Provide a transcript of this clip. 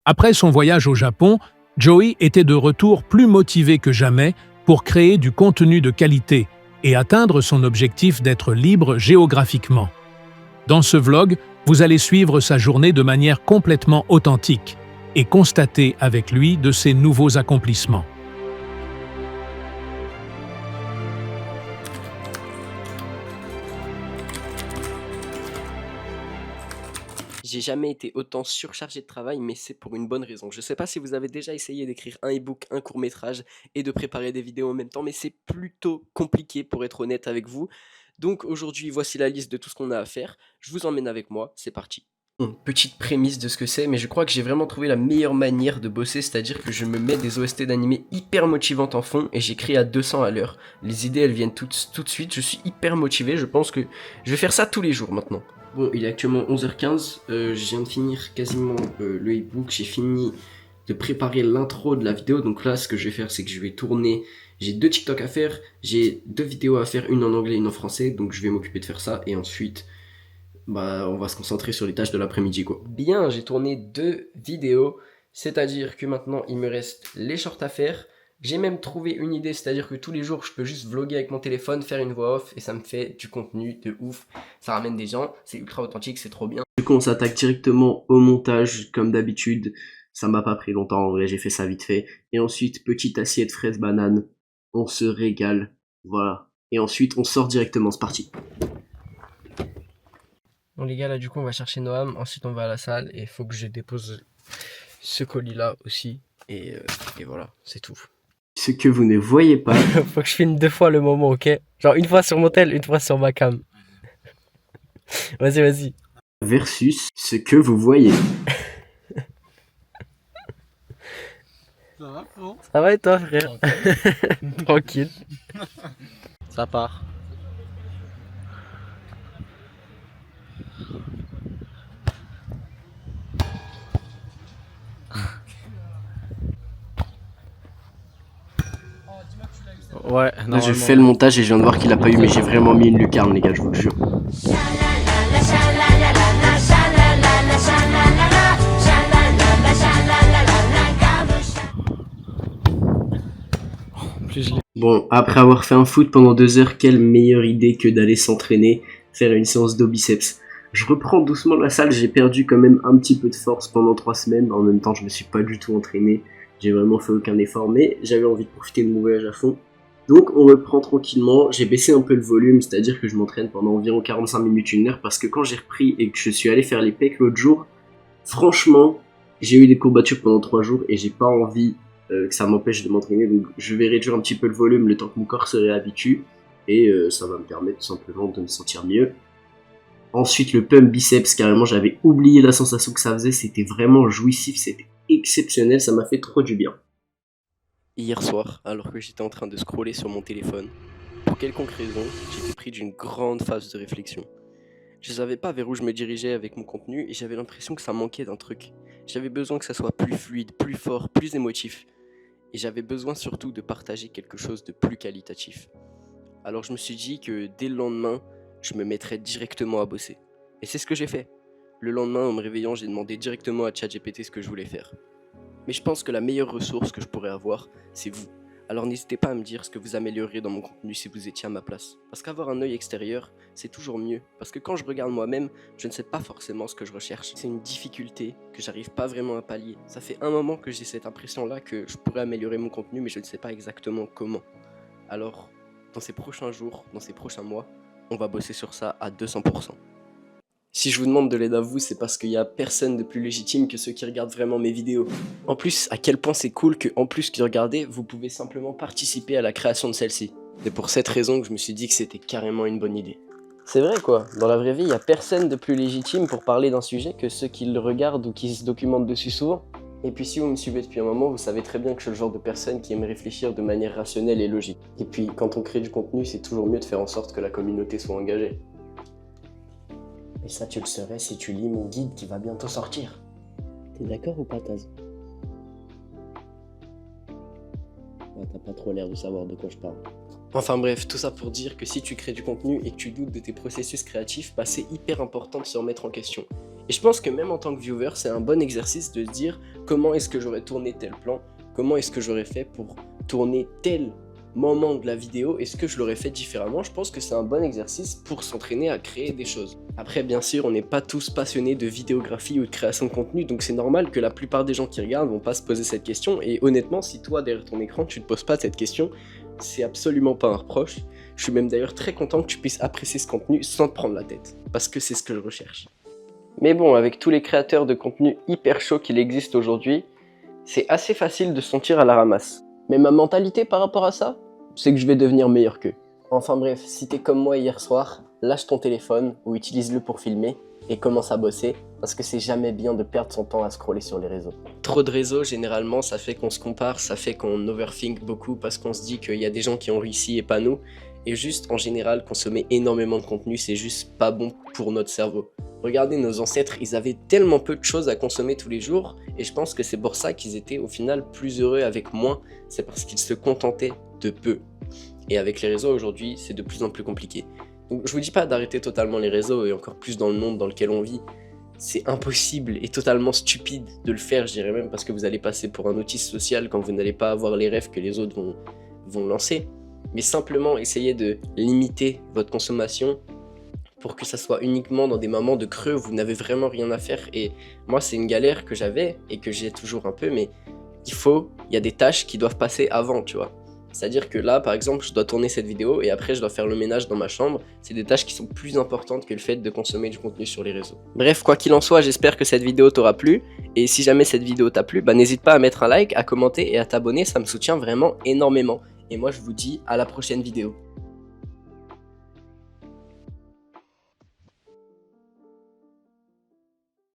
Après son voyage au Japon, Joey était de retour plus motivé que jamais pour créer du contenu de qualité et atteindre son objectif d'être libre géographiquement. Dans ce vlog, vous allez suivre sa journée de manière complètement authentique et constater avec lui de ses nouveaux accomplissements. J'ai jamais été autant surchargé de travail, mais c'est pour une bonne raison. Je sais pas si vous avez déjà essayé d'écrire un e-book, un court-métrage et de préparer des vidéos en même temps, mais c'est plutôt compliqué pour être honnête avec vous. Donc aujourd'hui, voici la liste de tout ce qu'on a à faire. Je vous emmène avec moi, c'est parti. Bon, petite prémisse de ce que c'est, mais je crois que j'ai vraiment trouvé la meilleure manière de bosser, c'est-à-dire que je me mets des OST d'animés hyper motivantes en fond et j'écris à 200 à l'heure. Les idées, elles viennent tout de suite, je suis hyper motivé, je pense que je vais faire ça tous les jours maintenant. Bon, il est actuellement 11h15, je viens de finir quasiment le e-book, j'ai fini de préparer l'intro de la vidéo, donc là ce que je vais faire c'est que je vais tourner, j'ai 2 TikTok à faire, j'ai 2 vidéos à faire, une en anglais et une en français, donc je vais m'occuper de faire ça et ensuite on va se concentrer sur les tâches de l'après-midi quoi. Bien, j'ai tourné 2 vidéos, c'est-à-dire que maintenant il me reste les shorts à faire. J'ai même trouvé une idée, c'est-à-dire que tous les jours, je peux juste vlogger avec mon téléphone, faire une voix off, et ça me fait du contenu de ouf. Ça ramène des gens, c'est ultra authentique, c'est trop bien. Du coup, on s'attaque directement au montage, comme d'habitude. Ça m'a pas pris longtemps, en vrai, j'ai fait ça vite fait. Et ensuite, petite assiette fraise banane. On se régale, voilà. Et ensuite, on sort directement, c'est parti. Bon les gars, là du coup, on va chercher Noam, ensuite on va à la salle, et il faut que je dépose ce colis-là aussi. Et voilà, c'est tout. Ce que vous ne voyez pas. Faut que je filme 2 fois le moment, ok? Genre une fois sur mon tel, une fois sur ma cam. Vas-y. Versus ce que vous voyez. Ça va, frérot? Ça va et toi, frère? Tranquille. Ça part. Ouais, Là, je fais le montage et je viens de voir qu'il a pas eu, mais j'ai vraiment mis une lucarne, les gars, je vous le jure. Bon, après avoir fait un foot pendant 2 heures, quelle meilleure idée que d'aller s'entraîner, faire une séance de biceps. Je reprends doucement la salle, j'ai perdu quand même un petit peu de force pendant 3 semaines, en même temps je me suis pas du tout entraîné, j'ai vraiment fait aucun effort, mais j'avais envie de profiter de mon voyage à fond. Donc on reprend tranquillement, j'ai baissé un peu le volume, c'est-à-dire que je m'entraîne pendant environ 45 minutes, 1 heure, parce que quand j'ai repris et que je suis allé faire les pecs l'autre jour, franchement, j'ai eu des courbatures pendant 3 jours et j'ai pas envie que ça m'empêche de m'entraîner, donc je vais réduire un petit peu le volume le temps que mon corps se réhabitue, et ça va me permettre tout simplement de me sentir mieux. Ensuite le pump biceps, carrément j'avais oublié la sensation que ça faisait, c'était vraiment jouissif, c'était exceptionnel, ça m'a fait trop du bien. Hier soir, alors que j'étais en train de scroller sur mon téléphone, pour quelconque raison, j'étais pris d'une grande phase de réflexion. Je savais pas vers où je me dirigeais avec mon contenu et j'avais l'impression que ça manquait d'un truc. J'avais besoin que ça soit plus fluide, plus fort, plus émotif. Et j'avais besoin surtout de partager quelque chose de plus qualitatif. Alors je me suis dit que dès le lendemain, je me mettrais directement à bosser. Et c'est ce que j'ai fait. Le lendemain, en me réveillant, j'ai demandé directement à ChatGPT ce que je voulais faire. Mais je pense que la meilleure ressource que je pourrais avoir, c'est vous. Alors n'hésitez pas à me dire ce que vous amélioreriez dans mon contenu si vous étiez à ma place. Parce qu'avoir un œil extérieur, c'est toujours mieux. Parce que quand je regarde moi-même, je ne sais pas forcément ce que je recherche. C'est une difficulté que j'arrive pas vraiment à pallier. Ça fait un moment que j'ai cette impression-là que je pourrais améliorer mon contenu, mais je ne sais pas exactement comment. Alors, dans ces prochains jours, dans ces prochains mois, on va bosser sur ça à 200%. Si je vous demande de l'aide à vous, c'est parce qu'il n'y a personne de plus légitime que ceux qui regardent vraiment mes vidéos. En plus, à quel point c'est cool qu'en plus que regarder, vous pouvez simplement participer à la création de celle-ci. C'est pour cette raison que je me suis dit que c'était carrément une bonne idée. C'est vrai quoi, dans la vraie vie, il n'y a personne de plus légitime pour parler d'un sujet que ceux qui le regardent ou qui se documentent dessus souvent. Et puis si vous me suivez depuis un moment, vous savez très bien que je suis le genre de personne qui aime réfléchir de manière rationnelle et logique. Et puis quand on crée du contenu, c'est toujours mieux de faire en sorte que la communauté soit engagée. Et ça, tu le saurais si tu lis mon guide qui va bientôt sortir. T'es d'accord ou pas, Taz? Ouais, t'as pas trop l'air de savoir de quoi je parle. Enfin bref, tout ça pour dire que si tu crées du contenu et que tu doutes de tes processus créatifs, bah c'est hyper important de se remettre en question. Et je pense que même en tant que viewer, c'est un bon exercice de se dire comment est-ce que j'aurais tourné tel plan, comment est-ce que j'aurais fait pour tourner tel moment de la vidéo, est-ce que je l'aurais fait différemment. Je pense que c'est un bon exercice pour s'entraîner à créer des choses. Après, bien sûr, on n'est pas tous passionnés de vidéographie ou de création de contenu, donc c'est normal que la plupart des gens qui regardent vont pas se poser cette question. Et honnêtement, si toi, derrière ton écran, tu ne te poses pas cette question, c'est absolument pas un reproche. Je suis même d'ailleurs très content que tu puisses apprécier ce contenu sans te prendre la tête, parce que c'est ce que je recherche. Mais bon, avec tous les créateurs de contenu hyper chauds qu'il existe aujourd'hui, c'est assez facile de se sentir à la ramasse. Mais ma mentalité par rapport à ça, c'est que je vais devenir meilleur qu'eux. Enfin bref, si t'es comme moi hier soir, lâche ton téléphone ou utilise-le pour filmer et commence à bosser, parce que c'est jamais bien de perdre son temps à scroller sur les réseaux. Trop de réseaux, généralement, ça fait qu'on se compare, ça fait qu'on overthink beaucoup parce qu'on se dit qu'il y a des gens qui ont réussi et pas nous. Et juste, en général, consommer énormément de contenu, c'est juste pas bon pour notre cerveau. Regardez, nos ancêtres, ils avaient tellement peu de choses à consommer tous les jours, et je pense que c'est pour ça qu'ils étaient au final plus heureux avec moins, c'est parce qu'ils se contentaient de peu. Et avec les réseaux aujourd'hui, c'est de plus en plus compliqué. Donc je vous dis pas d'arrêter totalement les réseaux, et encore plus dans le monde dans lequel on vit. C'est impossible et totalement stupide de le faire, je dirais même, parce que vous allez passer pour un autiste social quand vous n'allez pas avoir les rêves que les autres vont lancer. Mais simplement essayez de limiter votre consommation pour que ça soit uniquement dans des moments de creux où vous n'avez vraiment rien à faire. Et moi, c'est une galère que j'avais et que j'ai toujours un peu, mais il y a des tâches qui doivent passer avant, tu vois. C'est-à-dire que là, par exemple, je dois tourner cette vidéo et après, je dois faire le ménage dans ma chambre. C'est des tâches qui sont plus importantes que le fait de consommer du contenu sur les réseaux. Bref, quoi qu'il en soit, j'espère que cette vidéo t'aura plu. Et si jamais cette vidéo t'a plu, n'hésite pas à mettre un like, à commenter et à t'abonner, ça me soutient vraiment énormément. Et moi, je vous dis à la prochaine vidéo.